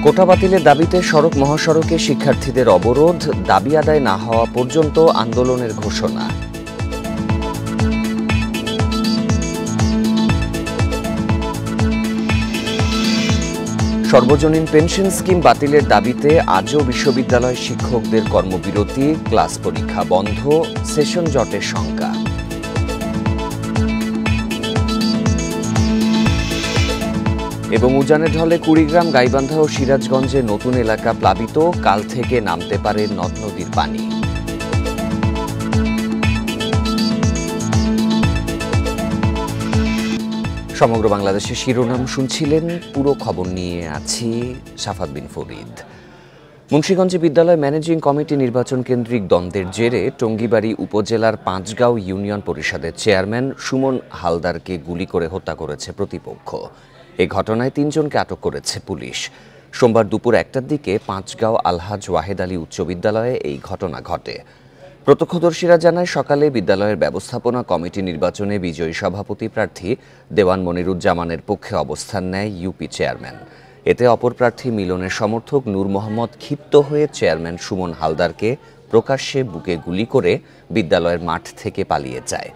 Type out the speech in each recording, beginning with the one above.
কোটা বাতিলের দাবিতে সড়ক মহাসড়কে শিক্ষার্থীদের অবরোধ, দাবি আদায় না হওয়া পর্যন্ত আন্দোলনের ঘোষণা। সর্বজনীন পেনশন স্কিম বাতিলের দাবিতে আজও বিশ্ববিদ্যালয় শিক্ষকদের কর্মবিরতি, ক্লাস পরীক্ষা বন্ধ, সেশন জটের শঙ্কা। এবং উজানের ঢলে কুড়িগ্রাম, গাইবান্ধা ও সিরাজগঞ্জে নতুন এলাকা প্লাবিত, কাল থেকে নামতে পারে নদ নদীর পানি। সমগ্র বাংলাদেশের শিরোনাম শুনছিলেন, পুরো খবর নিয়ে আছি সাফাত বিন ফরিদ। মুন্সিগঞ্জে বিদ্যালয় ম্যানেজিং কমিটি নির্বাচন কেন্দ্রিক দ্বন্দ্বের জেরে টঙ্গীবাড়ি উপজেলার পাঁচগাঁও ইউনিয়ন পরিষদের চেয়ারম্যান সুমন হালদারকে গুলি করে হত্যা করেছে প্রতিপক্ষ। এ ঘটনায় ৩ জনকে আটক করেছে পুলিশ। সোমবার দুপুর ১টার দিকে পাঁচগাঁও আলহাজ ওয়াহেদ আলী উচ্চ বিদ্যালয়ে এই ঘটনা ঘটে। প্রত্যক্ষদর্শীরা জানায়, সকালে বিদ্যালয়ের ব্যবস্থাপনা কমিটি নির্বাচনে বিজয়ী সভাপতি প্রার্থী দেওয়ান মনিরুজ্জামানের পক্ষে অবস্থান নেয় ইউপি চেয়ারম্যান। এতে অপর প্রার্থী মিলনের সমর্থক নূর মোহাম্মদ ক্ষিপ্ত হয়ে চেয়ারম্যান সুমন হালদারকে প্রকাশ্যে বুকে গুলি করে বিদ্যালয়ের মাঠ থেকে পালিয়ে যায়।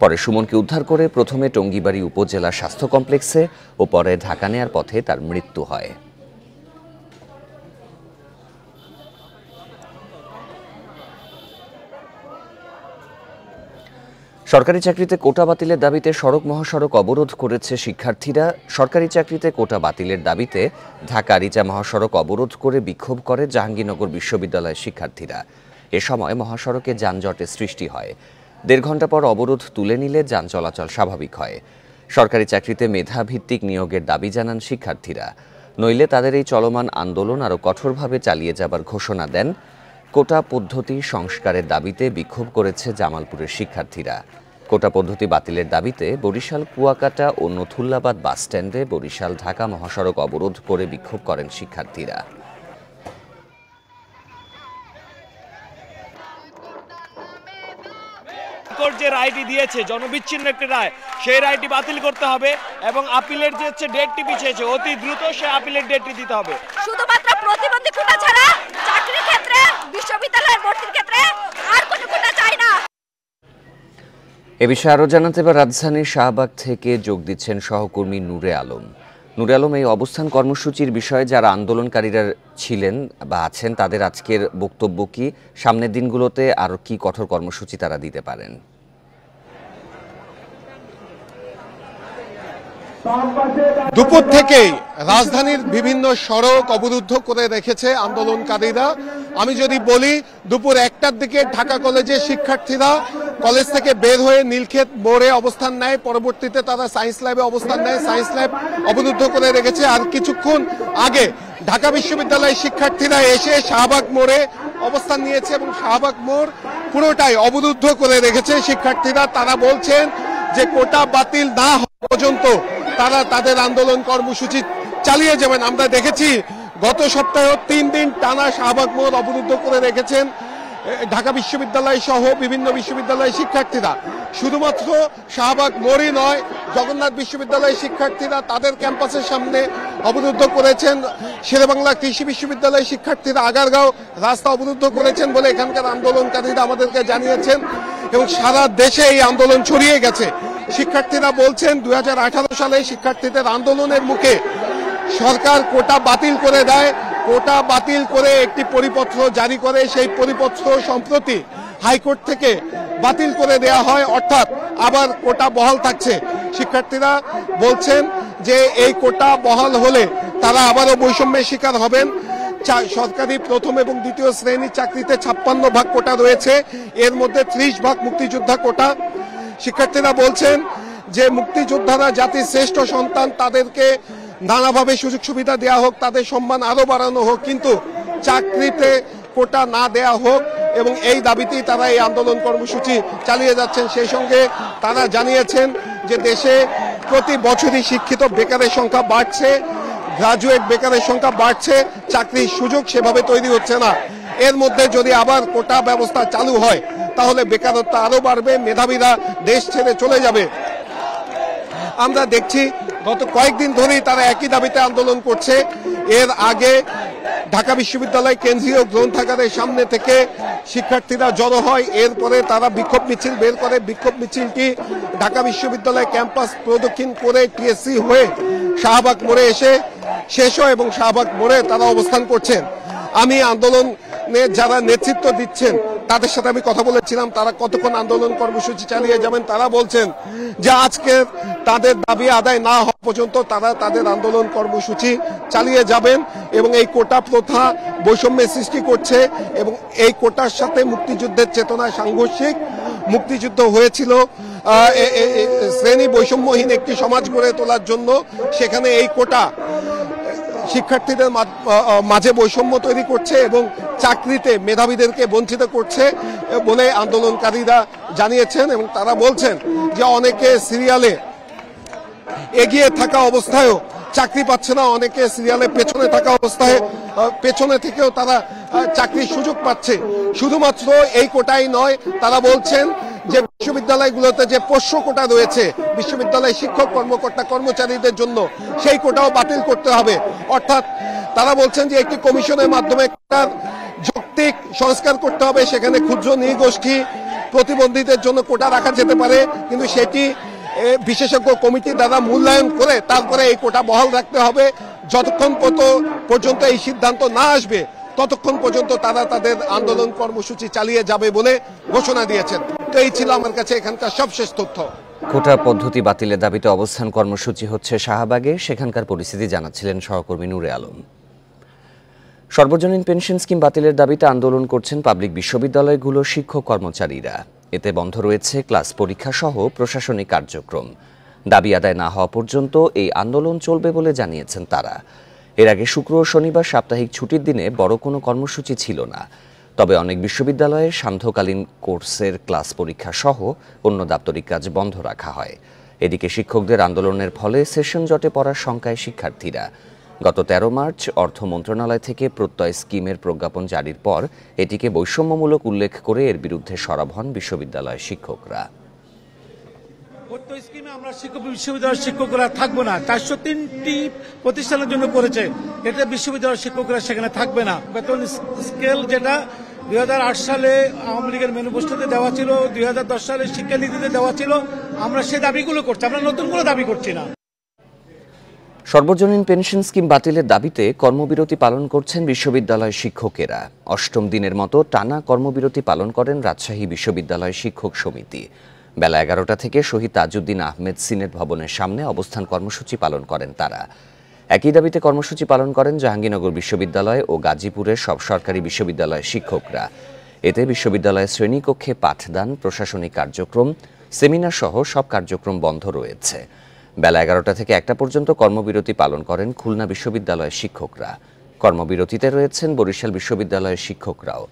পরে সুমনকে উদ্ধার করে প্রথমে টঙ্গীবাড়ি উপজেলা স্বাস্থ্য কমপ্লেক্সে ও পরে ঢাকা নেয়ার পথে তার মৃত্যু হয়। সরকারি চাকরিতে কোটা বাতিলের দাবিতে সড়ক মহাসড়ক অবরোধ করেছে শিক্ষার্থীরা। সরকারি চাকরিতে কোটা বাতিলের দাবিতে ঢাকা আরিচা মহাসড়ক অবরোধ করে বিক্ষোভ করে জাহাঙ্গীরনগর বিশ্ববিদ্যালয়ের শিক্ষার্থীরা। এ সময় মহাসড়কে যানজটের সৃষ্টি হয়। ১.৫ ঘণ্টা পর অবরোধ তুলে নিলে যান চলাচল স্বাভাবিক হয়। সরকারি চাকরিতে মেধাভিত্তিক নিয়োগের দাবি জানান শিক্ষার্থীরা, নইলে তাদের এই চলমান আন্দোলন আরও কঠোরভাবে চালিয়ে যাবার ঘোষণা দেন। কোটা পদ্ধতি সংস্কারের দাবিতে বিক্ষোভ করেছে জামালপুরের শিক্ষার্থীরা। কোটা পদ্ধতি বাতিলের দাবিতে বরিশাল কুয়াকাটা ও নথুল্লাবাদ বাসস্ট্যান্ডে বরিশাল ঢাকা মহাসড়ক অবরোধ করে বিক্ষোভ করেন শিক্ষার্থীরা। যে রায়টি দিয়েছে, জনবিচ্ছিন্ন একটি রায়, সেই রায়টি বাতিল করতে হবে এবং আপিলের যে ডেটটি পিছিয়েছে অতি দ্রুত সে আপিলের ডেটটি দিতে হবে। শুধুমাত্র প্রতিবন্ধী কোটা ছাড়া চাকরির ক্ষেত্রে, বিশ্ববিদ্যালয়ের ভর্তির ক্ষেত্রে আর কোনো কোটা চাই না। এ বিষয়ে আরও জানাতে এবার রাজধানীর শাহবাগ থেকে যোগ দিচ্ছেন সহকর্মী নূরে আলম। নূরে আলম, এই অবস্থান কর্মসূচির বিষয়ে যারা আন্দোলনকারীরা ছিলেন বা আছেন তাদের আজকের বক্তব্য কি? সামনের দিনগুলোতে আরও কি কঠোর কর্মসূচি তারা দিতে পারেন? দুপুর থেকেই রাজধানীর বিভিন্ন সড়ক অবরুদ্ধ করে রেখেছে আন্দোলনকারীরা। আমি যদি বলি, দুপুর 1টার দিকে ঢাকা কলেজের শিক্ষার্থীরা কলেজ থেকে বের হয়ে নীলক্ষেত মোড়ে অবস্থান নেয়, পরবর্তীতে তারা সায়েন্স ল্যাবে অবস্থান নেয়, সায়েন্স ল্যাব অবরুদ্ধ করে রেখেছে। আর কিছুক্ষণ আগে ঢাকা বিশ্ববিদ্যালয়ের শিক্ষার্থীরা এসে শাহবাগ মোড়ে অবস্থান নিয়েছে এবং শাহবাগ মোড় পুরোটাই অবরুদ্ধ করে রেখেছে শিক্ষার্থীরা। তারা বলছেন যে কোটা বাতিল না হওয়া পর্যন্ত তারা তাদের আন্দোলন কর্মসূচি চালিয়ে যাবেন। আমরা দেখেছি গত সপ্তাহে 3 দিন টানা শাহবাগ মোড় অবরুদ্ধ করে রেখেছেন ঢাকা বিশ্ববিদ্যালয় সহ বিভিন্ন বিশ্ববিদ্যালয়ের শিক্ষার্থীরা। শুধুমাত্র শাহবাগ মোড়ই নয়, জগন্নাথ বিশ্ববিদ্যালয়ের শিক্ষার্থীরা তাদের ক্যাম্পাসের সামনে অবরুদ্ধ করেছেন। শেরেবাংলা কৃষি বিশ্ববিদ্যালয়ের শিক্ষার্থীরা আগারগাঁও রাস্তা অবরুদ্ধ করেছেন বলে এখানকার আন্দোলনকারীরা আমাদেরকে জানিয়েছেন এবং সারা দেশে এই আন্দোলন ছড়িয়ে গেছে। শিক্ষার্থীরা বলছেন 2018 সালে শিক্ষার্থীদের আন্দোলনের মুখে সরকার কোটা বাতিল করে দেয়, কোটা বাতিল করে একটি পরিপত্র জারি করে, সেই পরিপত্র সম্প্রতি হাইকোর্ট থেকে বাতিল করে দেয়া হয়, অর্থাৎ আবার কোটা বহাল থাকছে। শিক্ষার্থীরা বলছেন যে এই কোটা বহাল হলে তারা আবারও বৈষম্যের শিকার হবেন। সরকারি প্রথম এবং দ্বিতীয় শ্রেণীর চাকরিতে 56 ভাগ কোটা রয়েছে, এর মধ্যে 30 ভাগ মুক্তিযোদ্ধা কোটা। শিক্ষার্থীরা বলছেন যে মুক্তিযোদ্ধারা জাতির শ্রেষ্ঠ সন্তান, তাদেরকে নানাভাবে সুযোগ সুবিধা দেওয়া হোক, তাদের সম্মান আরো বাড়ানো হোক, কিন্তু চাকরিতে কোটা না দেয়া হোক, এবং এই দাবিতেই তারা এই আন্দোলন কর্মসূচি চালিয়ে যাচ্ছেন। সেই সঙ্গে তারা জানিয়েছেন যে দেশে প্রতি বছরই শিক্ষিত বেকারের সংখ্যা বাড়ছে, গ্রাজুয়েট বেকারের সংখ্যা বাড়ছে, চাকরির সুযোগ সেভাবে তৈরি হচ্ছে না। এর মধ্যে যদি আবার কোটা ব্যবস্থা চালু হয় তাহলে বেকারত্ব আরো বাড়বে, মেধাবীরা দেশ ছেড়ে চলে যাবে। আমরা দেখছি গত কয়েকদিন ধরেই তারা একই দাবিতে আন্দোলন করছে। এর আগে ঢাকা বিশ্ববিদ্যালয় কেন্দ্রীয় গ্রন্থাগারের সামনে থেকে শিক্ষার্থীরা জড়ো হয়, এরপরে তারা বিক্ষোভ মিছিল বের করে। বিক্ষোভ মিছিলটি ঢাকা বিশ্ববিদ্যালয় ক্যাম্পাস প্রদক্ষিণ করে টিএসসি হয়ে শাহবাগ মোড়ে এসে শেষ হয় এবং শাহবাগ মোড়ে তারা অবস্থান করছেন। আমি আন্দোলনে যারা নেতৃত্ব দিচ্ছেন তাদের সাথে আমি কথা বলেছিলাম, তারা কতক্ষণ আন্দোলন কর্মসূচি চালিয়ে যাবেন। তারা বলছেন যে আজকে তাদের দাবি আদায় না হওয়া পর্যন্ত তারা তাদের আন্দোলন কর্মসূচি চালিয়ে যাবেন এবং এই কোটা প্রথা বৈষম্যের সৃষ্টি করছে এবং এই কোটার সাথে মুক্তিযুদ্ধের চেতনা সাংঘর্ষিক। মুক্তিযুদ্ধ হয়েছিল শ্রেণী বৈষম্যহীন একটি সমাজ গড়ে তোলার জন্য, সেখানে এই কোটা শিক্ষার্থীদের মাঝে বৈষম্য তৈরি করছে এবং চাকরিতে মেধাবীদেরকে বঞ্চিত করছে বলে আন্দোলনকারীরা জানিয়েছেন। এবং তারা বলছেন যে অনেকে সিরিয়ালে এগিয়ে থাকা অবস্থায়ও চাকরি পাচ্ছে না, অনেকে সিরিয়ালে পেছনে থাকা অবস্থায় পেছনে থেকেও তারা চাকরির সুযোগ পাচ্ছে। শুধুমাত্র এই কোটাই নয়, তারা বলছেন যে বিশ্ববিদ্যালয়গুলোতে যে পোষ্য কোটা রয়েছে বিশ্ববিদ্যালয় শিক্ষক কর্মকর্তা কর্মচারীদের জন্য, সেই কোটাও বাতিল করতে হবে। অর্থাৎ তারা বলছেন যে একটি কমিশনের মাধ্যমে কোটার যৌক্তিক সংস্কার করতে হবে, সেখানে ক্ষুদ্র নৃগোষ্ঠী প্রতিবন্ধীদের জন্য কোটা রাখা যেতে পারে, কিন্তু সেটি বিশেষজ্ঞ কমিটি দ্বারা মূল্যায়ন করে তারপরে এই কোটা বহাল রাখতে হবে। যতক্ষণ পর্যন্ত এই সিদ্ধান্ত না আসবে ততক্ষণ পর্যন্ত তারা তাদের আন্দোলন কর্মসূচি চালিয়ে যাবে বলে ঘোষণা দিয়েছেন। তো এই ছিল আমার কাছে এখানকার সবশেষ তথ্য। কোটা পদ্ধতি বাতিলের দাবিতে অবস্থান কর্মসূচি হচ্ছে শাহবাগে, সেখানকার পরিস্থিতি জানাচ্ছিলেন সহকর্মী নূরে আলম। সর্বজনীন পেনশন স্কিম বাতিলের দাবিতে আন্দোলন করছেন পাবলিক বিশ্ববিদ্যালয়গুলোর শিক্ষক কর্মচারীরা। এতে বন্ধ রয়েছে ক্লাস পরীক্ষা সহ প্রশাসনিক কার্যক্রম। দাবি আদায় না হওয়া পর্যন্ত এই আন্দোলন চলবে বলে জানিয়েছেন তারা। এর আগে শুক্র ও শনিবার সাপ্তাহিক ছুটির দিনে বড় কোনো কর্মসূচি ছিল না, তবে অনেক বিশ্ববিদ্যালয়ে সান্ধ্যকালীন কোর্সের ক্লাস পরীক্ষা সহ অন্য দাপ্তরিক কাজ বন্ধ রাখা হয়। এদিকে শিক্ষকদের আন্দোলনের ফলে সেশন জটে পড়ার শঙ্কায় শিক্ষার্থীরা। গত 13 মার্চ অর্থ মন্ত্রণালয় থেকে প্রত্যয় স্কিমের প্রজ্ঞাপন জারির পর এটিকে বৈষম্যমূলক উল্লেখ করে এর বিরুদ্ধে সরব হন বিশ্ববিদ্যালয় শিক্ষকরা। প্রত্যয় স্কিমে আমরা বিশ্ববিদ্যালয়ের শিক্ষকরা থাকবো না, 403টি প্রতিষ্ঠানের জন্য করেছে, এটা বিশ্ববিদ্যালয়ের শিক্ষকরা সেখানে থাকবে না। বেতন স্কেল যেটা 2008 সালে আওয়ামী লীগের ম্যানিফেস্টোতে দেওয়া ছিল, 2010 সালে শিক্ষানীতিতে দেওয়া ছিল, আমরা সেই দাবিগুলো করছি, আমরা নতুন কোনো দাবি করছি না। সর্বজনীন পেনশন স্কিম বাতিলের দাবিতে কর্মবিরতি পালন করছেন বিশ্ববিদ্যালয় শিক্ষকেরা। 8ম দিনের মতো টানা কর্মবিরতি পালন করেন রাজশাহী বিশ্ববিদ্যালয় শিক্ষক সমিতি। বেলা 11টা থেকে শহীদ তাজউদ্দিন আহমেদ সিনেট ভবনের সামনে অবস্থান কর্মসূচি পালন করেন তারা। একই দাবিতে কর্মসূচি পালন করেন জাহাঙ্গীরনগর বিশ্ববিদ্যালয় ও গাজীপুরের সব সরকারি বিশ্ববিদ্যালয়ের শিক্ষকরা। এতে বিশ্ববিদ্যালয়ের শ্রেণীকক্ষে পাঠদান, প্রশাসনিক কার্যক্রম, সেমিনার সহ সব কার্যক্রম বন্ধ রয়েছে। বেলা 11টা থেকে 1টা পর্যন্ত কর্মবিরতি পালন করেন খুলনা বিশ্ববিদ্যালয়ের শিক্ষকরা। কর্মবিরতিতে রয়েছেন বরিশাল বিশ্ববিদ্যালয়ের শিক্ষকরাও।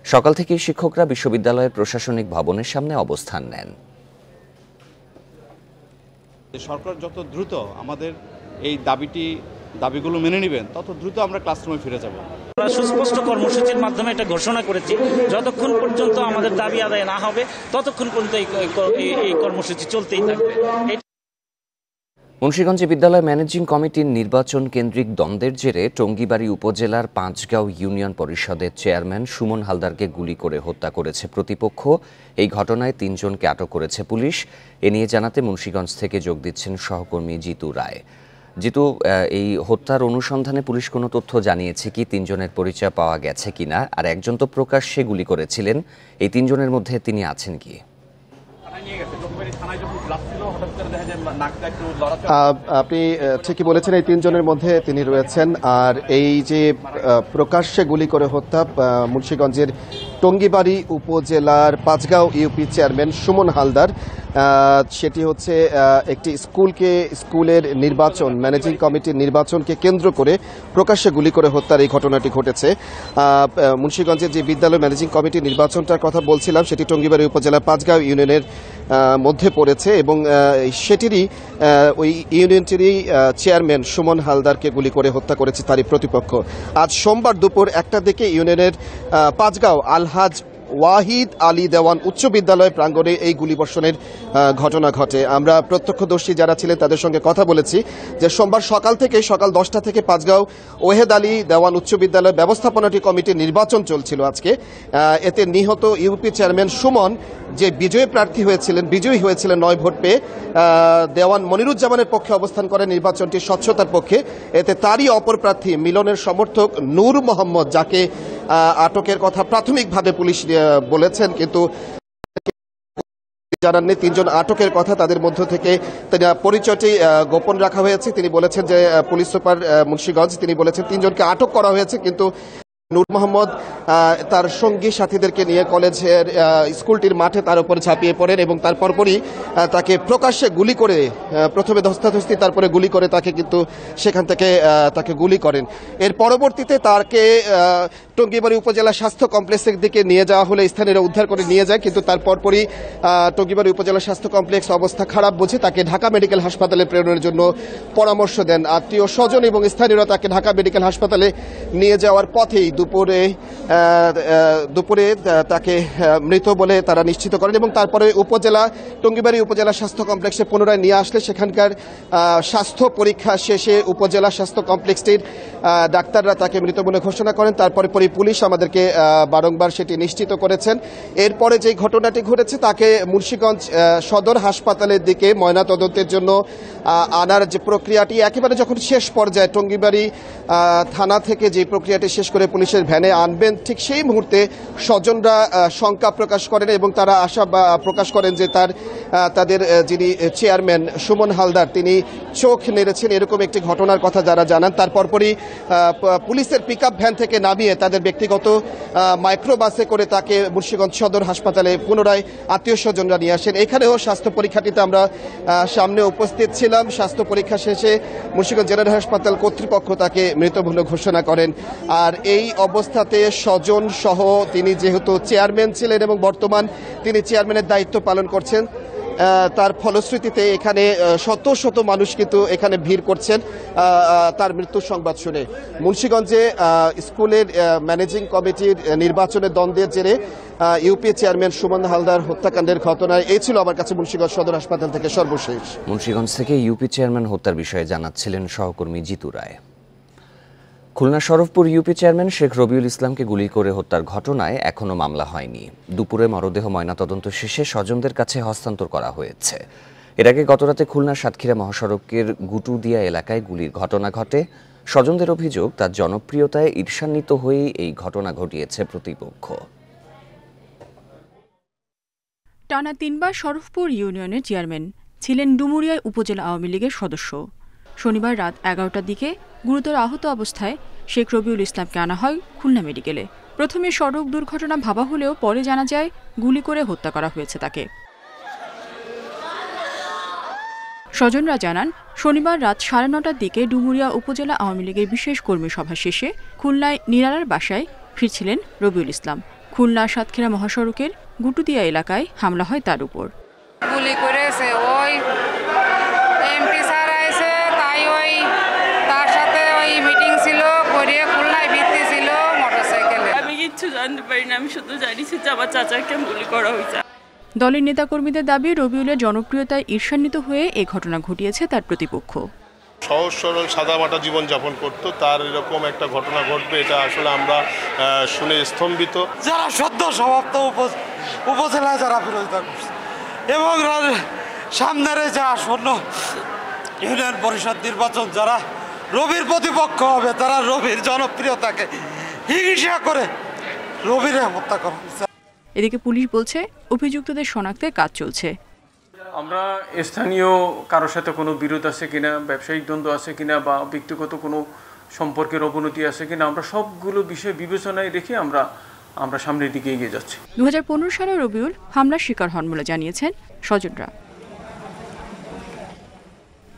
সকাল থেকেই শিক্ষকরা বিশ্ববিদ্যালয়ের প্রশাসনিক ভবনের সামনে অবস্থান নেন। সরকার যত দ্রুত আমাদের এই দাবিগুলো মেনে নেবেন, তত দ্রুত আমরা ক্লাসরুমে ফিরে যাব। আমরা সুস্পষ্ট কর্মসূচির মাধ্যমে এটা ঘোষণা করেছি, যতক্ষণ পর্যন্ত আমাদের দাবি আদায় না হবে ততক্ষণ পর্যন্ত এই কর্মসূচি চলতেই থাকবে। মুন্সিগঞ্জে বিদ্যালয় ম্যানেজিং কমিটির নির্বাচন কেন্দ্রিক দ্বন্দ্বের জেরে টঙ্গীবাড়ি উপজেলার পাঁচগাঁও ইউনিয়ন পরিষদের চেয়ারম্যান সুমন হালদারকে গুলি করে হত্যা করেছে প্রতিপক্ষ। এই ঘটনায় 3 জনকে আটক করেছে পুলিশ। এ নিয়ে জানাতে মুন্সিগঞ্জ থেকে যোগ দিচ্ছেন সহকর্মী জিতু রায়। জিতু, এই হত্যার অনুসন্ধানে পুলিশ কোনো তথ্য জানিয়েছে কি? 3 জনের পরিচয় পাওয়া গেছে কিনা? আর একজন তো প্রকাশ্যে গুলি করেছিলেন, এই 3 জনের মধ্যে তিনি আছেন কি? আপনি ঠিকই বলেছেন, এই 3 জনের মধ্যে তিনি রয়েছেন। আর এই যে প্রকাশ্যে গুলি করে হত্যা মুন্সিগঞ্জের টঙ্গীবাড়ি উপজেলার পাঁচগাঁও ইউপি চেয়ারম্যান সুমন হালদার, সেটি হচ্ছে একটি স্কুলের নির্বাচন, ম্যানেজিং কমিটির নির্বাচনকে কেন্দ্র করে প্রকাশ্যে গুলি করে হত্যার এই ঘটনাটি ঘটেছে। মুন্সিগঞ্জের যে বিদ্যালয় ম্যানেজিং কমিটির নির্বাচনটার কথা বলছিলাম, সেটি টঙ্গীবাড়ি উপজেলা পাঁচগাঁও ইউনিয়নের মধ্যে পড়েছে এবং সেটিরই ওই ইউনিয়নটিরই চেয়ারম্যান সুমন হালদারকে গুলি করে হত্যা করেছে তারই প্রতিপক্ষ। আজ সোমবার দুপুর 1টার দিকে ইউনিয়নের পাঁচগাঁও আলহাজ ওয়াহিদ আলী দেওয়ান উচ্চ বিদ্যালয় প্রাঙ্গণে এই গুলিবর্ষণের ঘটনা ঘটে। আমরা প্রত্যক্ষদর্শী যারা ছিলেন তাদের সঙ্গে কথা বলেছি যে সোমবার সকাল 10টা থেকে পাঁচগাঁও ওয়াহিদ আলী দেওয়ান উচ্চ বিদ্যালয় ব্যবস্থাপনাটি কমিটির নির্বাচন চলছিল আজকে। এতে নিহত ইউপি চেয়ারম্যান সুমন যে বিজয়ী হয়েছিলেন 9 ভোট পেয়ে দেওয়ান মনিরুজ্জামানের পক্ষে অবস্থান করে নির্বাচনটি স্বচ্ছতার পক্ষে। এতে তারই অপর প্রার্থী মিলনের সমর্থক নূর মোহাম্মদ, যাকে আটকের কথা প্রাথমিকভাবে পুলিশ বলেছেন কিন্তু জানাননি, 3 জন আটকের কথা, তাদের মধ্য থেকে পরিচয়টি গোপন রাখা হয়েছে। তিনি বলেছেন যে পুলিশ সুপার মুন্সিগঞ্জ তিনি বলেছেন 3 জনকে আটক করা হয়েছে, কিন্তু নূর মোহাম্মদ তার সঙ্গী সাথীদেরকে নিয়ে কলেজের স্কুলটির মাঠে তার উপর ঝাঁপিয়ে পড়েন এবং তার পরপরই তাকে প্রকাশ্যে গুলি করে, প্রথমে ধস্তাধস্তি তারপরে গুলি করে তাকে কিন্তু সেখান থেকে তাকে গুলি করেন। এর পরবর্তীতে তাকে টঙ্গীবাড়ি উপজেলা স্বাস্থ্য কমপ্লেক্সের দিকে নিয়ে যাওয়া হলে স্থানীয়রা উদ্ধার করে নিয়ে যায়, কিন্তু তার পরপরই টঙ্গীবাড়ি উপজেলা স্বাস্থ্য কমপ্লেক্স অবস্থা খারাপ বুঝে তাকে ঢাকা মেডিকেল হাসপাতালে প্রেরণের জন্য পরামর্শ দেন আত্মীয় স্বজন এবং স্থানীয়রা। তাকে ঢাকা মেডিকেল হাসপাতালে নিয়ে যাওয়ার পথেই দুপুরে তাকে মৃত বলে তারা নিশ্চিত করেন এবং তারপরে টঙ্গীবাড়ি উপজেলা স্বাস্থ্য কমপ্লেক্সে পুনরায় নিয়ে আসলে সেখানকার স্বাস্থ্য পরীক্ষা শেষে উপজেলা স্বাস্থ্য কমপ্লেক্সটির ডাক্তাররা তাকে মৃত বলে ঘোষণা করেন। তারপরে পুলিশ আমাদেরকে বারংবার সেটি নিশ্চিত করেছেন। এরপরে যে ঘটনাটি ঘটেছে তাকে মুন্সিগঞ্জ সদর হাসপাতালের দিকে ময়নাতদন্তের জন্য আনার যে প্রক্রিয়াটি একেবারে যখন শেষ পর্যায়ে টঙ্গীবাড়ি থানা থেকে যে প্রক্রিয়াটি শেষ করে পুলিশের ভ্যানে আনবেন, ঠিক সেই মুহূর্তে স্বজনরা শঙ্কা প্রকাশ করেন এবং তারা আশা প্রকাশ করেন যে তাদের যিনি চেয়ারম্যান সুমন হালদার তিনি চোখ নেড়েছেন, এরকম একটি ঘটনার কথা যারা জানান। তার পরপরই পুলিশের পিকআপ ভ্যান থেকে নামিয়ে তাদের ব্যক্তিগত মাইক্রোবাসে করে তাকে মুন্সিগঞ্জ সদর হাসপাতালে পুনরায় আত্মীয় স্বজনরা নিয়ে আসেন। এখানেও স্বাস্থ্য পরীক্ষাটিতে আমরা সামনে উপস্থিত ছিলাম। স্বাস্থ্য পরীক্ষা শেষে মুন্সিগঞ্জ জেনারেল হাসপাতাল কর্তৃপক্ষ তাকে মৃত বলে ঘোষণা করেন। আর এই অবস্থাতে স্বজন সহ তিনি যেহেতু চেয়ারম্যান ছিলেন এবং বর্তমান তিনি চেয়ারম্যানের দায়িত্ব পালন করছেন, তার ফলশ্রুতিতে এখানে শত শত মানুষ কিন্তু এখানে ভিড় করছেন তার মৃত্যুর সংবাদ শুনে। মুন্সিগঞ্জে স্কুলের ম্যানেজিং কমিটির নির্বাচনের দ্বন্দ্বের জেরে ইউপি চেয়ারম্যান সুমন হালদার হত্যাকাণ্ডের ঘটনায় এই ছিল আমার কাছে মুন্সিগঞ্জ সদর হাসপাতাল থেকে সর্বশেষ। মুন্সিগঞ্জ থেকে ইউপি চেয়ারম্যান হত্যার বিষয়ে জানাচ্ছিলেন সহকর্মী জিতু রায়। খুলনা শরফপুর ইউপি চেয়ারম্যান শেখ রবিউল ইসলামকে গুলি করে হত্যার ঘটনায় এখনো মামলা হয়নি। দুপুরে মরদেহ ময়নাতদন্ত শেষে স্বজনদের কাছে হস্তান্তর করা হয়েছে। এর আগে গতরাতে খুলনা সাতক্ষীরা মহাসড়কের গুটুদিয়া এলাকায় গুলির ঘটনা ঘটে। স্বজনদের অভিযোগ তার জনপ্রিয়তায় ঈর্ষান্বিত হয়েই এই ঘটনা ঘটিয়েছে প্রতিপক্ষ। টানা 3 বার শরফপুর ইউনিয়নের চেয়ারম্যান ছিলেন ডুমুরিয়া উপজেলা আওয়ামী লীগের সদস্য। শনিবার রাত 11টার দিকে গুরুতর আহত অবস্থায় শেখ রবিউল ইসলামকে আনা হয় খুলনা মেডিকেলে। প্রথমে সড়ক দুর্ঘটনা ভাবা হলেও পরে জানা যায় গুলি করে হত্যা করা হয়েছে তাকে। স্বজনরা জানান, শনিবার রাত 9:30টার দিকে ডুমুরিয়া উপজেলা আওয়ামী লীগের বিশেষ কর্মী সভা শেষে খুলনায় নিরালার বাসায় ফিরছিলেন রবিউল ইসলাম। খুলনা সাতক্ষীরা মহাসড়কের গুটুদিয়া এলাকায় হামলা হয় তার উপর। গুলি করেছে ওই এমপি স্যার আইছে, তাই ওই তার সাথে ওই মিটিং ছিল করে খুলনায় ভিত্তি ছিল মোটরসাইকেলে। আমি কিচ্ছু জানতে পারি না, আমি শুধু জানিছি যে আমার চাচাকে গুলি করা হয়েছে। দলের নেতাকর্মীদের দাবি, রবিউলের জনপ্রিয়তায় ঈর্ষান্বিত হয়ে এই ঘটনা ঘটিয়েছে তার প্রতিপক্ষ। সহজ সরল সাদামাটা জীবনযাপন করত, তার এরকম একটা ঘটনা ঘটবে এটা আসলে আমরা শুনে স্তম্ভিত। যারা সদ্য সমাপ্ত উপজেলায় যারা বিরোধিতা করছে এবং সামনের যে আসন্ন ইউনিয়ন পরিষদ নির্বাচন যারা রবির প্রতিপক্ষ হবে তারা রবির জনপ্রিয়তাকে হিংসা করে রবিরে হত্যা করা হয়েছে। এদিকে পুলিশ বলছে অভিযুক্তদের শনাক্তের কাজ চলছে। আমরা স্থানীয় কারোর সাথে কোনো বিরোধ আছে কিনা, ব্যবসায়িক দ্বন্দ্ব আছে কিনা বা ব্যক্তিগত কোনো সম্পর্কের অবনতি আছে কিনা, আমরা সবগুলো বিষয় বিবেচনায় রেখে আমরা সামনের দিকে এগিয়ে যাচ্ছি। 2015 সালে রবিউল হামলার শিকার হন বলে জানিয়েছেন স্বজনরা।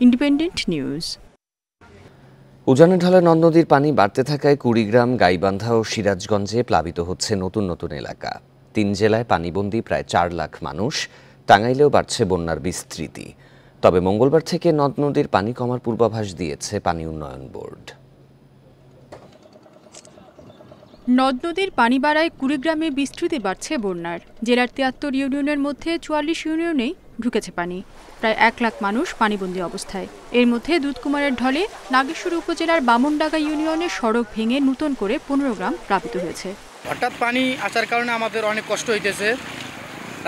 Independent news. উজানে ঢালা নদ নদীর পানি বাড়তে থাকায় কুড়িগ্রাম, গাইবান্ধা ও সিরাজগঞ্জে প্লাবিত হচ্ছে নতুন নতুন এলাকা। 3 জেলায় পানিবন্দী প্রায় 4 লাখ মানুষ। টাঙ্গাইলেও বাড়ছে বন্যার বিস্তৃতি। তবে মঙ্গলবার থেকে নদ নদীর পানি কমার পূর্বাভাস দিয়েছে পানি উন্নয়ন বোর্ড। নদ নদীর পানি বাড়ায় কুড়িগ্রামে বিস্তৃতি বাড়ছে বন্যার। জেলার ৭৩ ইউনিয়নের মধ্যে ৪৪ ইউনিয়নেই ঢুকেছে পানি। প্রায় ১ লাখ মানুষ পানিবন্দী অবস্থায়। এর মধ্যে দুধকুমারের ঢলে নাগেশ্বরী উপজেলার বামনডাঙ্গা ইউনিয়নের সড়ক ভেঙে নতুন করে ১৫ গ্রাম প্লাবিত হয়েছে। হঠাৎ পানি আসার কারণে আমাদের অনেক কষ্ট হইতেছে,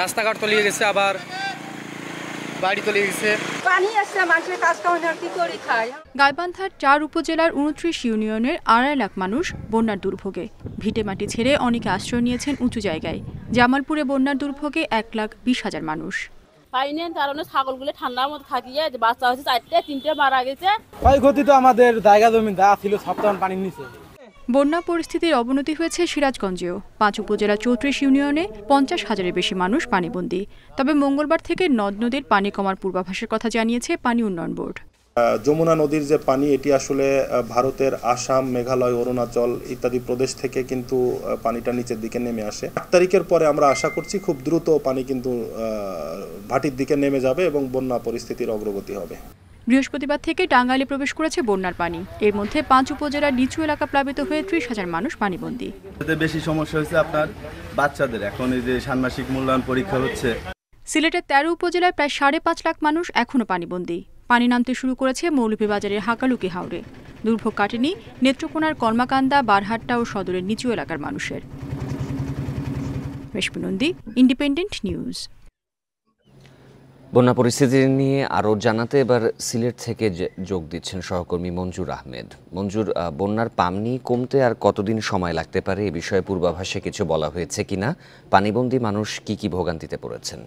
রাস্তাঘাট তলিয়ে গেছে, আবার বাড়ি তলিয়ে গেছে। পানি আসছে, মানুষের কাজ কাম কি করে খায়। গাইবান্ধার ৪ উপজেলার ২৯ ইউনিয়নের ২.৫ লাখ মানুষ বন্যার দুর্ভোগে। ভিটেমাটি ছেড়ে অনেকে আশ্রয় নিয়েছেন উঁচু জায়গায়। জামালপুরে বন্যার দুর্ভোগে ১,২০,০০০ মানুষ। পানির কারণে ছাগলগুলো ঠান্ডার মধ্যে থাকিয়ে বাচ্চা হয়েছে ৪টে, ৩টে মারা গেছে। ক্ষয়ক্ষতি তো আমাদের জায়গা জমি যা ছিল সব তখন পানির নিচে। বন্যা পরিস্থিতির অবনতি হয়েছে সিরাজগঞ্জেও। ৫ উপজেলা ৩৪ ইউনিয়নে ৫০,০০০-এর বেশি মানুষ পানিবন্দী। তবে মঙ্গলবার থেকে নদ নদীর পানি কমার পূর্বাভাসের কথা জানিয়েছে পানি উন্নয়ন বোর্ড। যমুনা নদীর যে পানি, এটি আসলে ভারতের আসাম, মেঘালয়, অরুণাচল ইত্যাদি প্রদেশ থেকে কিন্তু পানিটা নিচের দিকে নেমে আসে। ৮ তারিখের পরে আমরা আশা করছি খুব দ্রুত পানি কিন্তু ভাটির দিকে নেমে যাবে এবং বন্যা পরিস্থিতির অগ্রগতি হবে। বৃহস্পতিবার থেকে টাঙ্গাইলে প্রবেশ করেছে বন্যার পানি। এর মধ্যে ৫ উপজেলার নিচু এলাকা প্লাবিত হয়ে ৩০,০০০ মানুষ পানিবন্দী। বেশি সমস্যা হয়েছে আপনার বাচ্চাদের। এখন এই যে ষান্মাসিক মূল্যায়ন পরীক্ষা হচ্ছে। সিলেটের ১৩ উপজেলায় প্রায় ৫.৫ লাখ মানুষ এখনও পানিবন্দী। পানি নামতে শুরু করেছে মৌলভীবাজারের হাকালুকি হাওরে। দুর্ভোগ কাটেনি নেত্রকোনার কর্মাকান্দা, বারহাট্টা ও সদরের নিচু এলাকার মানুষের। রেশমি নন্দী, ইন্ডিপেন্ডেন্ট নিউজ। বন্যা পরিস্থিতি নিয়ে আরও জানাতে এবার সিলেট থেকে যোগ দিচ্ছেন সহকর্মী মঞ্জুর আহমেদ। মঞ্জুর, বন্যার পানি কমতে আর কতদিন সময় লাগতে পারে এ বিষয়ে পূর্বাভাসে কিছু বলা হয়েছে কিনা? পানিবন্দী মানুষ কি ভোগান্তিতে পড়েছেন?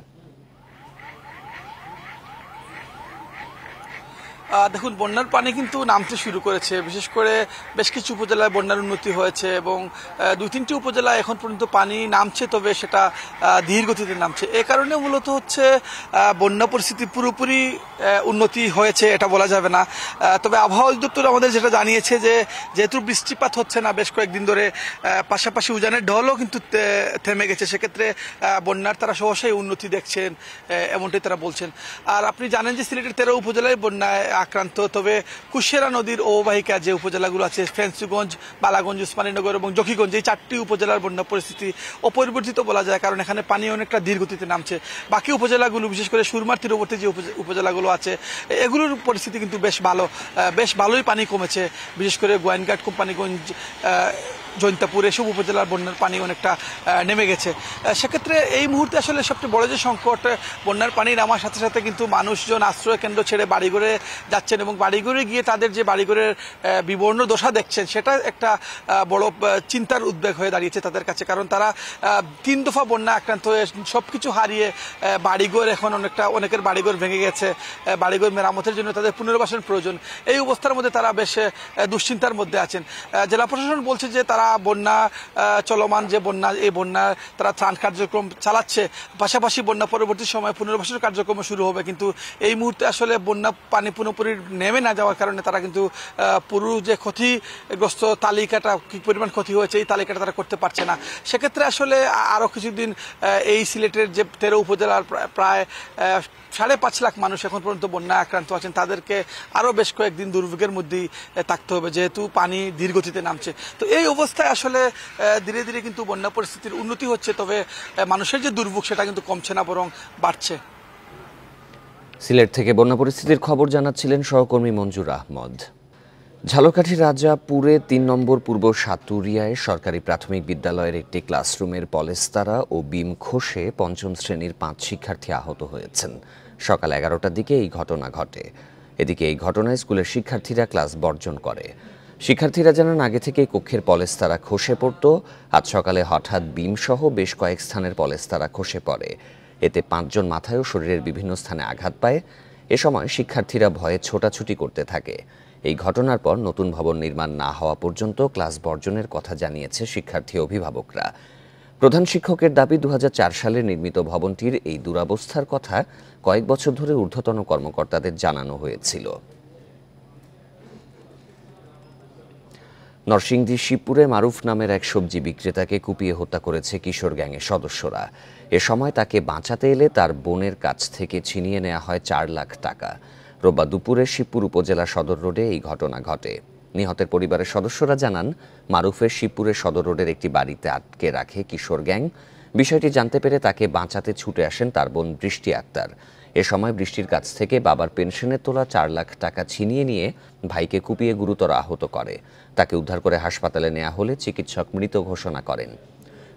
দেখুন, বন্যার পানি কিন্তু নামতে শুরু করেছে। বিশেষ করে বেশ কিছু উপজেলায় বন্যার উন্নতি হয়েছে এবং ২-৩টি উপজেলায় এখন পর্যন্ত পানি নামছে, তবে সেটা ধীর গতিতে নামছে। এ কারণে মূলত হচ্ছে বন্যা পরিস্থিতি পুরোপুরি উন্নতি হয়েছে এটা বলা যাবে না। তবে আবহাওয়া অধিদপ্তর আমাদের যেটা জানিয়েছে যে যেহেতু বৃষ্টিপাত হচ্ছে না বেশ কয়েকদিন ধরে, পাশাপাশি উজানের ঢলও কিন্তু থেমে গেছে, সেক্ষেত্রে বন্যার তারা সহসাই উন্নতি দেখছেন, এমনটাই তারা বলছেন। আর আপনি জানেন যে সিলেটের ১৩ উপজেলায় বন্যায় আক্রান্ত। তবে কুশিয়ারা নদীর অববাহিকা যে উপজেলাগুলো আছে, ফেন্সিগঞ্জ, বালাগঞ্জ, উসমানীনগর এবং জকিগঞ্জ, এই ৪টি উপজেলার বন্যা পরিস্থিতি অপরিবর্তিত বলা যায়, কারণ এখানে পানি অনেকটা ধীর গতিতে নামছে। বাকি উপজেলাগুলো, বিশেষ করে সুরমার তীরবর্তী যে উপজেলাগুলো আছে, এগুলোর পরিস্থিতি কিন্তু বেশ ভালোই পানি কমেছে। বিশেষ করে গোয়াইনঘাট, কোম্পানিগঞ্জ, জৈন্তাপুর, এসব উপজেলার বন্যার পানি অনেকটা নেমে গেছে। সেক্ষেত্রে এই মুহূর্তে আসলে সবচেয়ে বড় যে সংকট, বন্যার পানি নামার সাথে সাথে কিন্তু মানুষজন আশ্রয় কেন্দ্র ছেড়ে বাড়িঘরে যাচ্ছেন এবং বাড়িঘরে গিয়ে তাদের যে বাড়িঘরের বিবর্ণ দশা দেখছেন, সেটা একটা বড় চিন্তার উদ্বেগ হয়ে দাঁড়িয়েছে তাদের কাছে। কারণ তারা ৩ দফা বন্যা আক্রান্ত হয়ে সবকিছু হারিয়ে বাড়িঘর, এখন অনেকের বাড়িঘর ভেঙে গেছে, বাড়িঘর মেরামতের জন্য তাদের পুনর্বাসন প্রয়োজন। এই অবস্থার মধ্যে তারা বেশ দুশ্চিন্তার মধ্যে আছেন। জেলা প্রশাসন বলছে যে তারা বন্যা চলমান যে বন্যা, এই বন্যা তারা ত্রাণ কার্যক্রম চালাচ্ছে, পাশাপাশি বন্যা পরবর্তী সময় পুনর্বাসন কার্যক্রম শুরু হবে। কিন্তু এই মুহূর্তে আসলে বন্যা পানি পুরোপুরি নেমে না যাওয়ার কারণে তারা কিন্তু পুরো যে ক্ষতিগ্রস্ত তালিকাটা, কি পরিমাণ ক্ষতি হয়েছে, এই তালিকাটা তারা করতে পারছে না। সেক্ষেত্রে আসলে আরও কিছুদিন এই সিলেটের যে ১৩ উপজেলার প্রায় ৫.৫ লাখ মানুষ এখন পর্যন্ত বন্যায় আক্রান্ত আছেন, তাদেরকে আরও বেশ কয়েকদিন দুর্ভোগের মধ্যেই থাকতে হবে, যেহেতু পানি ধীরগতিতে নামছে। তো এই অবস্থায় আসলে ধীরে ধীরে কিন্তু বন্যা পরিস্থিতির উন্নতি হচ্ছে, তবে মানুষের যে দুর্ভোগ সেটা কিন্তু কমছে না, বরং বাড়ছে। সিলেট থেকে বন্যা পরিস্থিতির খবর জানাচ্ছিলেন সহকর্মী মঞ্জুর আহমদ। ঝালকাঠি রাজাপুরে ৩ নম্বর পূর্ব সাতুরিয়ায় সরকারি প্রাথমিক বিদ্যালয়ের একটি ক্লাসরুমের পলেস্তারা ও বিম খসে ৫ম শ্রেণীর ৫ শিক্ষার্থী আহত হয়েছেন। সকাল ১১টার দিকে এই ঘটনা ঘটে। এদিকে এই ঘটনায় স্কুলের শিক্ষার্থীরা ক্লাস বর্জন করে। শিক্ষার্থীরা জানান আগে থেকেই কক্ষের পলেস্তারা খসে পড়ত। আজ সকালে হঠাৎ বিম সহ বেশ কয়েক স্থানের পলেস্তারা খসে পড়ে। এতে ৫ জন মাথায় ও শরীরের বিভিন্ন স্থানে আঘাত পায়। এ সময় শিক্ষার্থীরা ভয়ে ছোটাছুটি করতে থাকে। এই ঘটনার পর নতুন ভবন নির্মাণ না হওয়া পর্যন্ত ক্লাস বর্জনের কথা জানিয়েছে শিক্ষার্থী অভিভাবকরা। প্রধান শিক্ষকের দাবি ২০০৪ সালে নির্মিত ভবনটির এই দুরবস্থার কথা কয়েক বছর ধরে ঊর্ধ্বতন কর্মকর্তাদের জানানো হয়েছিল। নরসিংদী শিবপুরে মারুফ নামের এক সবজি বিক্রেতাকে কুপিয়ে হত্যা করেছে কিশোর গ্যাংয়ের সদস্যরা। এ সময় তাকে বাঁচাতে এলে তার বোনের কাছ থেকে ছিনিয়ে নেওয়া হয় ৪ লাখ টাকা। রোববার দুপুরে শিবপুর উপজেলা সদর রোডে এই ঘটনা ঘটে। নিহতের পরিবারের সদস্যরা জানান, মারুফের শিবপুরের সদর রোডের একটি বাড়িতে আটকে রাখে কিশোর গ্যাং। বিষয়টি জানতে পেরে তাকে বাঁচাতে ছুটে আসেন তার বোন বৃষ্টি আক্তার। এ সময় বৃষ্টির কাছ থেকে বাবার পেনশনের তোলা 4 লাখ টাকা ছিনিয়ে নিয়ে ভাইকে কুপিয়ে গুরুতর আহত করে। তাকে উদ্ধার করে হাসপাতালে নেওয়া হলে চিকিৎসক মৃত ঘোষণা করেন।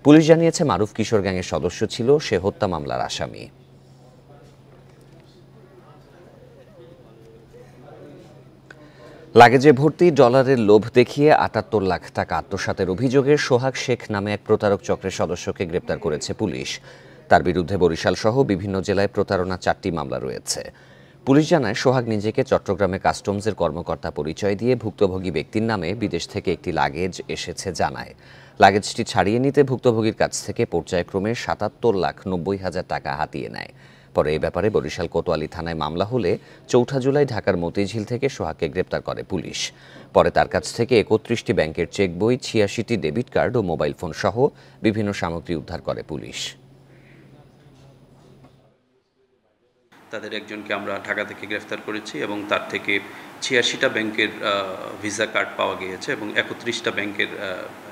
পুলিশ জানিয়েছে, মারুফ কিশোর গ্যাংয়ের সদস্য ছিল, সে হত্যা মামলার আসামি। লাগেজে ভর্তি ডলারের লোভ দেখিয়ে 78 লাখ টাকা আত্মসাতের অভিযোগে সোহাগ শেখ নামে এক প্রতারক চক্রের সদস্যকে গ্রেপ্তার করেছে পুলিশ। তার বিরুদ্ধে বরিশাল সহ বিভিন্ন জেলায় প্রতারণা 4টি মামলা রয়েছে। পুলিশ জানায়, সোহাগ নিজেকে চট্টগ্রামে কাস্টমসের কর্মকর্তা পরিচয় দিয়ে ভুক্তভোগী ব্যক্তির নামে বিদেশ থেকে একটি লাগেজ এসেছে জানায়। লাগেজটি ছাড়িয়ে নিতে ভুক্তভোগীর কাছ থেকে পর্যায়ক্রমে 77,90,000 টাকা হাতিয়ে নেয়। পরে এ ব্যাপারে বরিশাল কোতোয়ালি থানায় মামলা হলে 4 জুলাই ঢাকার মতিঝিল থেকে সোহাগকে গ্রেপ্তার করে পুলিশ। পরে তার কাছ থেকে 31টি ব্যাংকের চেক বই, 86টি ডেবিট কার্ড ও মোবাইল ফোন সহ বিভিন্ন সামগ্রী উদ্ধার করে পুলিশ। তাদের একজনকে আমরা ঢাকা থেকে গ্রেফতার করেছি এবং তার থেকে 86টা ব্যাংকের ভিসা কার্ড পাওয়া গিয়েছে এবং 31টা ব্যাংকের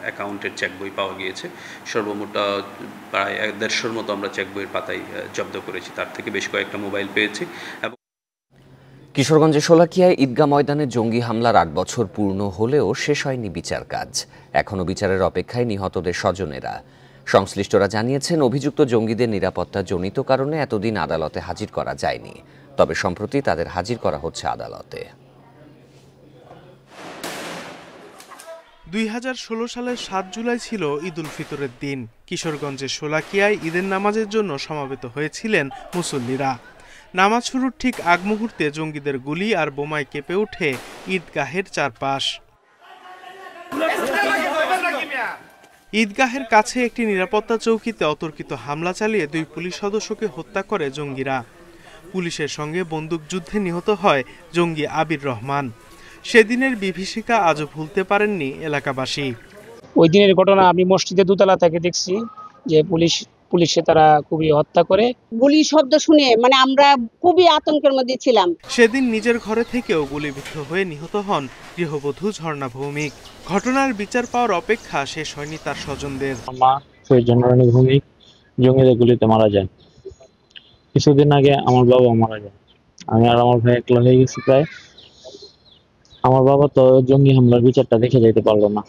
অ্যাকাউন্টের চেক বই পাওয়া গিয়েছে। সর্বমোট প্রায় 150-র মতো আমরা চেক বইয়ের পাতায় জব্দ করেছি। তার থেকে বেশ কয়েকটা মোবাইল পেয়েছি। এবং কিশোরগঞ্জের শোলাকিয়ায় ঈদগাহ ময়দানে জঙ্গি হামলার 8 বছর পূর্ণ হলেও শেষ হয়নি বিচার কাজ। এখনও বিচারের অপেক্ষায় নিহতদের স্বজনেরা। সংশ্লিষ্টরা জানিয়েছেন, অভিযুক্ত জঙ্গিদের নিরাপত্তাজনিত কারণে এতদিন আদালতে হাজির করা যায়নি। তবে সম্প্রতি তাদের হাজির করা হচ্ছে আদালতে। 2016 সালের 7 জুলাই ছিল ঈদ উল ফিতরের দিন। কিশোরগঞ্জের শোলাকিয়ায় ঈদের নামাজের জন্য সমবেত হয়েছিলেন মুসল্লিরা। নামাজ শুরুর ঠিক আগ মুহূর্তে জঙ্গিদের গুলি আর বোমায় কেঁপে ওঠে ঈদগাহের চারপাশ। ঈদগাহের কাছে একটি নিরাপত্তা চৌকিতে অতর্কিত হামলা চালিয়ে 2 পুলিশ সদস্যকে হত্যা করে জঙ্গিরা। পুলিশের সঙ্গে বন্দুকযুদ্ধে নিহত হয় জঙ্গি আবির রহমান। সেদিনের বিভীষিকা আজও ভুলতে পারেননি এলাকাবাসী। ওই দিনের ঘটনা আমি মসজিদে দোতলা থেকে দেখছি যে পুলিশে তারা খুবই হত্যা করে। গুলি শব্দ শুনে আমরা খুবই আতঙ্কের মধ্যে ছিলাম। সেদিন নিজের ঘরে থেকেও গুলিবিদ্ধ হয়ে নিহত হন গৃহবধূ ঝর্ণা ভৌমিক। ঘটনার বিচার পাওয়ার অপেক্ষা শেষ হয়নি তার স্বজনদের। মা ঝর্ণা ভৌমিক জঙ্গিদের গুলিতে মারা যায়। কিছুদিন আগে আমার বাবা মারা যায়। আমি আর আমার ভাই একলা হয়ে গেছি প্রায়। আমার বাবা তো জঙ্গি হামলার বিচারটা দেখে যেতে পারলো না।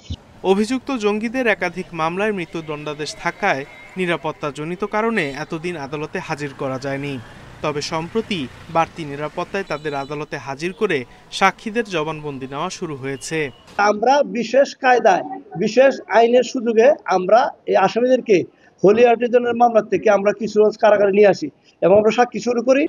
অভিযুক্ত জঙ্গিদের একাধিক মামলায় মৃত্যুদণ্ডাদেশ থাকায় নিরাপত্তাজনিত কারণে এতদিন আদালতে হাজির করা যায়নি। তবে সম্প্রতি বাড়তি নিরাপত্তায় তাদের আদালতে হাজির করে সাক্ষীদের জবানবন্দি নেওয়া শুরু হয়েছে। আমরা বিশেষ কায়দায়, বিশেষ আইনের সুযোগে আমরা এই আসামিদেরকে হোলি আর্টিজানের মামলা থেকে আমরা কিশোরগঞ্জ কারাগারে নিয়ে আসি এবং আমরা সাক্ষী শুরু করি।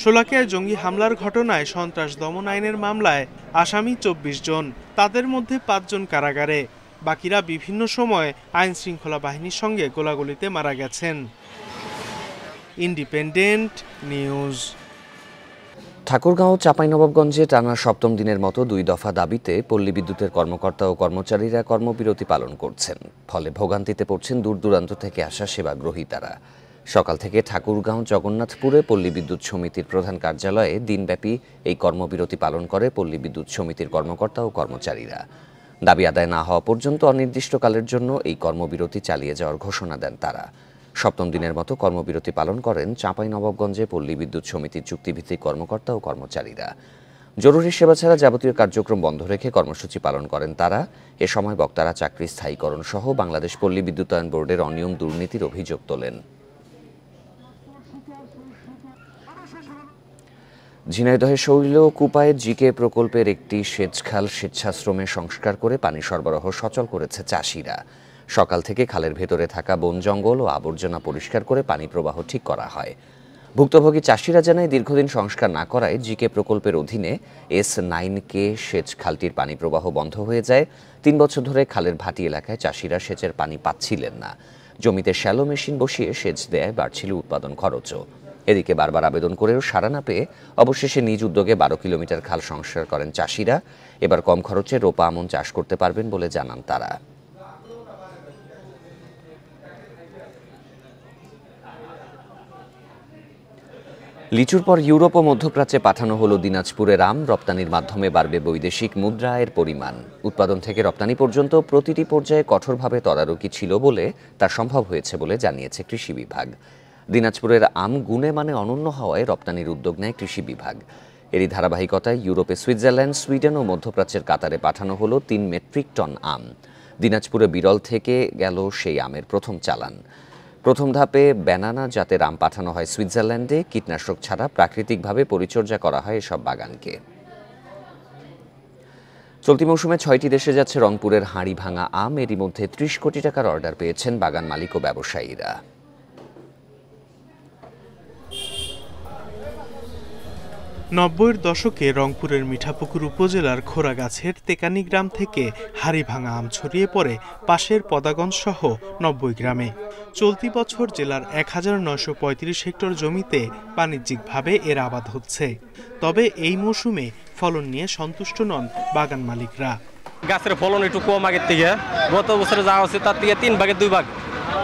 শোলাকিয়ায় জঙ্গি হামলার ঘটনায় সন্ত্রাস দমন আইনের মামলায় আসামি 24 জন। তাদের মধ্যে 5 জন কারাগারে, বাকিরা বিভিন্ন সময় আইন শৃঙ্খলা বাহিনীর সঙ্গে গোলাগুলিতে মারা গেছেন। Independent news. ঠাকুরগাঁও চাঁপাইনবাবগঞ্জে টানা 7ম দিনের মতো 2 দফা দাবিতে পল্লী বিদ্যুতের কর্মকর্তা ও কর্মচারীরা কর্মবিরতি পালন করছেন। ফলে ভোগান্তিতে পড়ছেন দূর দূরান্ত থেকে আসা সেবাগ্রহীতারা। সকাল থেকে ঠাকুরগাঁও জগন্নাথপুরে পল্লী বিদ্যুৎ সমিতির প্রধান কার্যালয়ে দিনব্যাপী এই কর্মবিরতি পালন করে পল্লী বিদ্যুৎ সমিতির কর্মকর্তা ও কর্মচারীরা। দাবি আদায় না হওয়া পর্যন্ত অনির্দিষ্টকালের জন্য এই কর্মবিরতি চালিয়ে যাওয়ার ঘোষণা দেন তারা। 7ম দিনের মতো কর্মবিরতি পালন করেন চাঁপাইনবাবগঞ্জে পল্লী বিদ্যুৎ সমিতির চুক্তিভিত্তিক কর্মকর্তা ও কর্মচারীরা। জরুরি সেবা ছাড়া যাবতীয় কার্যক্রম বন্ধ রেখে কর্মসূচি পালন করেন তারা। এ সময় বক্তারা চাকরি স্থায়ীকরণ সহ বাংলাদেশ পল্লী বিদ্যুতায়ন বোর্ডের অনিয়ম দুর্নীতির অভিযোগ তোলেন। ঝিনাইদহের শৈলকুপায় জিকে প্রকল্পের একটি সেচখাল স্বেচ্ছাশ্রমে সংস্কার করে পানি সরবরাহ সচল করেছে চাষিরা। সকাল থেকে খালের ভেতরে থাকা বন জঙ্গল ও আবর্জনা পরিষ্কার করে পানি প্রবাহ ঠিক করা হয়। ভুক্তভোগী চাষিরা জানায়, দীর্ঘদিন সংস্কার না করায় জিকে প্রকল্পের অধীনে S9K সেচ খালটির পানি প্রবাহ বন্ধ হয়ে যায়। 3 বছর ধরে খালের ভাটি এলাকায় চাষিরা সেচের পানি পাচ্ছিলেন না। জমিতে শ্যালো মেশিন বসিয়ে সেচ দেয় বাড়ছিল উৎপাদন খরচও। এদিকে বারবার আবেদন করেও সাড়া না পেয়ে অবশেষে নিজ উদ্যোগে 12 কিলোমিটার খাল সংস্কার করেন চাষিরা। এবার কম খরচে রোপা আমন চাষ করতে পারবেন বলে জানান তারা। লিচুর পর ইউরোপ ও মধ্যপ্রাচ্যে পাঠানো হলো দিনাজপুরের আম। রপ্তানির মাধ্যমে বাড়বে বৈদেশিক মুদ্রা আয়ের পরিমাণ। উৎপাদন থেকে রপ্তানি পর্যন্ত প্রতিটি পর্যায়ে কঠোরভাবে তদারকি ছিল বলে তা সম্ভব হয়েছে বলে জানিয়েছে কৃষি বিভাগ। দিনাজপুরের আম গুণে মানে অনন্য হওয়ায় রপ্তানির উদ্যোগ নেয় কৃষি বিভাগ। এরই ধারাবাহিকতায় ইউরোপে সুইজারল্যান্ড, সুইডেন ও মধ্যপ্রাচ্যের কাতারে পাঠানো হলো 3 মেট্রিক টন আম। দিনাজপুরে বিরল থেকে গেল সেই আমের প্রথম চালান। প্রথম ধাপে ব্যানানা জাতের আম পাঠানো হয় সুইজারল্যান্ডে। কীটনাশক ছাড়া প্রাকৃতিকভাবে পরিচর্যা করা হয় এসব বাগানকে। চলতি মৌসুমে 6টি দেশে যাচ্ছে রংপুরের হাঁড়ি ভাঙা আম। এরই মধ্যে 30 কোটি টাকার অর্ডার পেয়েছেন বাগান মালিক ও ব্যবসায়ীরা। 90-এর দশকে রংপুরের মিঠাপুকুর উপজেলার খোরাগাছের তেকানি গ্রাম থেকে হাড়িভাঙা আম ছড়িয়ে পড়ে পাশের পদাগঞ্জ সহ 90 গ্রামে। চলতি বছর জেলার 1935 হেক্টর জমিতে বাণিজ্যিকভাবে এর আবাদ হচ্ছে। তবে এই মৌসুমে ফলন নিয়ে সন্তুষ্ট নন বাগান মালিকরা। গাছের ফলন একটু কম আগের থেকে, গত বছরে যা হচ্ছে তার থেকে 3 ভাগের 2 ভাগ,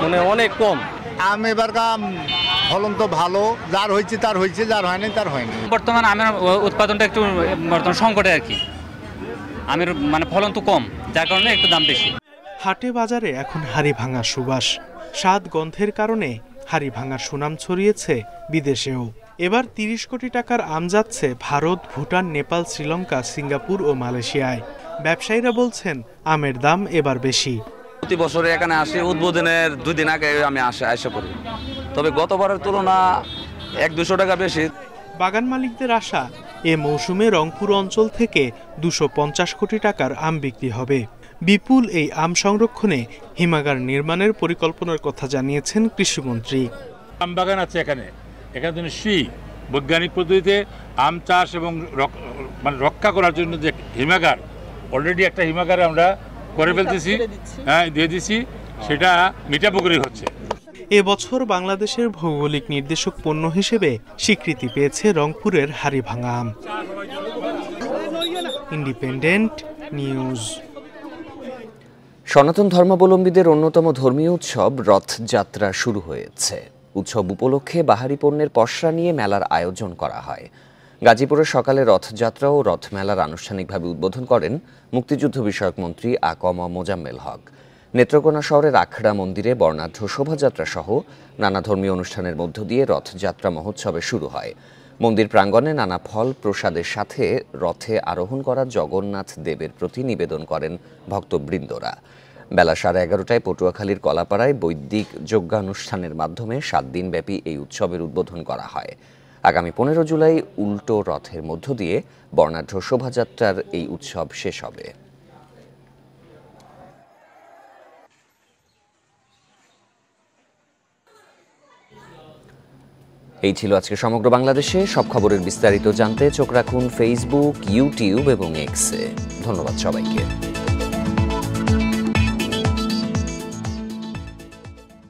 মানে অনেক কম। আম এবার ফলন তো ভালো, যার হয়েছে তার হয়েছে, যার হয়নি তার হয়নি। বর্তমান আমের উৎপাদনটা একটু বর্তমান সংকটে আর কি, আমের মানে ফলন তো কম, যার কারণে একটু দাম বেশি। হাটে বাজারে এখন হাড়ি ভাঙার সুবাস। স্বাদ গন্ধের কারণে হাড়ি ভাঙার সুনাম ছড়িয়েছে বিদেশেও। এবার 30 কোটি টাকার আম যাচ্ছে ভারত, ভুটান, নেপাল, শ্রীলঙ্কা, সিঙ্গাপুর ও মালয়েশিয়ায়। ব্যবসায়ীরা বলছেন আমের দাম এবার বেশি। প্রতি বছরে এখানে আসি, উদ্বোধনের 2 দিন আগে আমি আসা করি, তবে গতবারের তুলনা 100-200 টাকা বেশি। বাগান মালিকদের আশা এ মৌসুমে রংপুর অঞ্চল থেকে 250 কোটি টাকার আম বিক্রি হবে। বিপুল এই আম সংরক্ষণে হিমাগার নির্মাণের পরিকল্পনার কথা জানিয়েছেন কৃষিমন্ত্রী। আম বাগান আছে এখানে নিশ্চয়ই বৈজ্ঞানিক পদ্ধতিতে আম চাষ এবং রক্ষা করার জন্য যে হিমাগার, অলরেডি একটা হিমাগার আমরা করে ফেলতেছি, দিয়ে দিছি, সেটা মিঠাপুকুরে হচ্ছে। এবছর বাংলাদেশের ভৌগোলিক নির্দেশক পণ্য হিসেবে স্বীকৃতি পেয়েছে রংপুরের হাড়িভাঙা আম। Independent news. সনাতন ধর্মাবলম্বীদের অন্যতম ধর্মীয় উৎসব রথযাত্রা শুরু হয়েছে। উৎসব উপলক্ষে বাহারি পণ্যের পসরা নিয়ে মেলার আয়োজন করা হয়। গাজীপুরে সকালে রথযাত্রা ও রথমেলার আনুষ্ঠানিকভাবে উদ্বোধন করেন মুক্তিযুদ্ধ বিষয়ক মন্ত্রী আ.ক.ম. মোজাম্মেল হক। নেত্রকোনা শহরের আখড়া মন্দিরে বর্ণাঢ্য শোভাযাত্রা সহ নানা ধর্মীয় অনুষ্ঠানের মধ্য দিয়ে রথযাত্রা মহোৎসবে শুরু হয়। মন্দির প্রাঙ্গণে নানা ফল প্রসাদের সাথে রথে আরোহণ করা জগন্নাথ দেবের প্রতি নিবেদন করেন ভক্তবৃন্দরা। বেলা 11:30টায় পটুয়াখালীর কলাপাড়ায় বৈদিক যজ্ঞানুষ্ঠানের মাধ্যমে 7 দিনব্যাপী এই উৎসবের উদ্বোধন করা হয়। আগামী 15 জুলাই উল্টো রথের মধ্য দিয়ে বর্ণাঢ্য শোভাযাত্রার এই উৎসব শেষ হবে। এই ছিল আজকে সমগ্র বাংলাদেশে। সব খবরের বিস্তারিত জানতে চোখ রাখুন ফেসবুক, ইউটিউব এবং এক্সে। ধন্যবাদ সবাইকে।